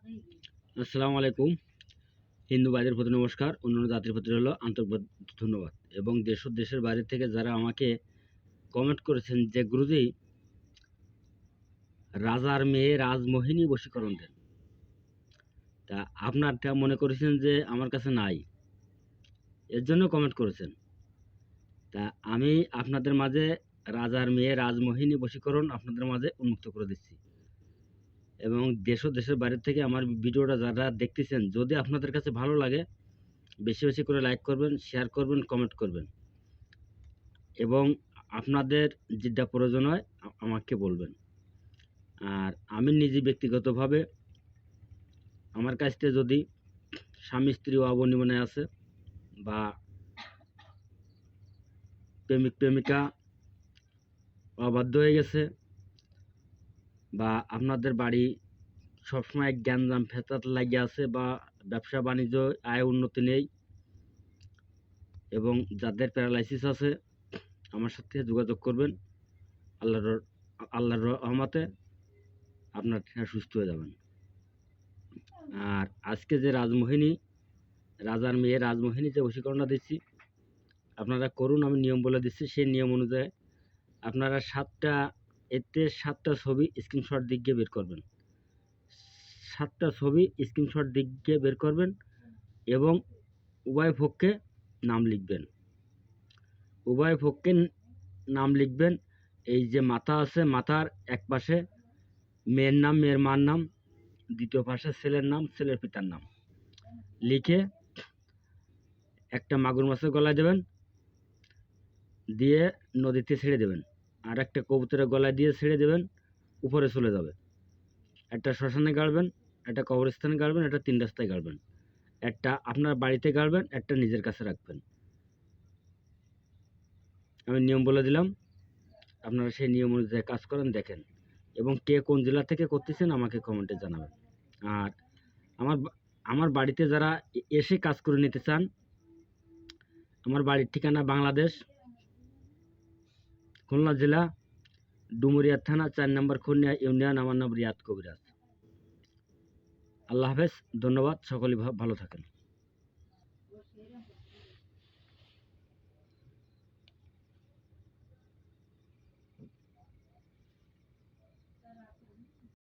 আসসালামু আলাইকুম। হিন্দু ভাইদের প্রতি নমস্কার, অন্যান্য জাতির প্রতি হলো আন্তরিক ধন্যবাদ। এবং দেশ ও দেশের বাইরে থেকে যারা আমাকে কমেন্ট করেছেন যে গুরুজি রাজার মেয়ে রাজমোহিনী বশীকরণ দেন, তা আপনারটা মনে করেছেন যে আমার কাছে নাই, এর জন্য কমেন্ট করেছেন। তা আমি আপনাদের মাঝে রাজার মেয়ে রাজমোহিনী বশীকরণ আপনাদের মাঝে উন্মুক্ত করে দিচ্ছি। এবং দেশ ও দেশের বাইরে থেকে আমার ভিডিওটা যারা দেখতেছেন, যদি আপনাদের কাছে ভালো লাগে বেশি বেশি করে লাইক করবেন, শেয়ার করবেন, কমেন্ট করবেন এবং আপনাদের যেটা প্রয়োজন হয় আমাকে বলবেন। আর আমি নিজে ব্যক্তিগতভাবে আমার কাছ থেকে যদি স্বামী স্ত্রী অবনিমনে আছে বা প্রেমিক প্রেমিকা অবাধ্য হয়ে গেছে বা আপনাদের বাড়ি সবসময় গ্যাঞ্জাম ফেসাদ লাগিয়ে আছে বা ব্যবসা বাণিজ্য আয় উন্নতি নেই এবং যাদের প্যারালাইসিস আছে আমার সাথে যোগাযোগ করবেন। আল্লাহর রহমতে আপনার সুস্থ হয়ে যাবেন। আর আজকে যে রাজমোহিনী রাজার মেয়ে রাজমোহিনী যে বশীকরণটা দিচ্ছি আপনারা করুন, আমি নিয়ম বলে দিচ্ছি। সেই নিয়ম অনুযায়ী আপনারা সাতটা ছবি স্ক্রিনশট দিক গিয়ে বের করবেন, 7টা ছবি স্ক্রিনশট দিক গিয়ে বের করবেন এবং উভয় পক্ষে নাম লিখবেন। উভয় পক্ষে নাম লিখবেন। এই যে মাথা আছে, মাথার এক পাশে মেয়ের নাম, মেয়ের মার নাম, দ্বিতীয় পাশে ছেলের নাম, ছেলের পিতার নাম লিখে একটা মাগুর মাছের গলায় দেবেন, দিয়ে নদীতে ছেড়ে দেবেন। আর একটা কবুতরের গলায় দিয়ে ছেড়ে দেবেন, উপরে চলে যাবে। একটা শ্মশানে গাড়বেন, একটা কবরস্থানে গাড়বেন, একটা 3 রাস্তায় গাড়বেন, একটা আপনার বাড়িতে গাড়বেন, একটা নিজের কাছে রাখবেন। আমি নিয়ম বলে দিলাম, আপনারা সেই নিয়ম অনুযায়ী কাজ করেন, দেখেন। এবং কে কোন জেলা থেকে করতেছেন আমাকে কমেন্টে জানাবেন। আর আমার আমার বাড়িতে যারা এসে কাজ করে নিতে চান, আমার বাড়ির ঠিকানা বাংলাদেশ, খুলনা জেলা, ডুমুরিয়া থানা, 4 নম্বর খুলনা ইউনিয়ন। আমার নাম রিয়াদ কবিরাজ। আল্লাহ হাফেজ, ধন্যবাদ, সকলেই ভালো থাকেন।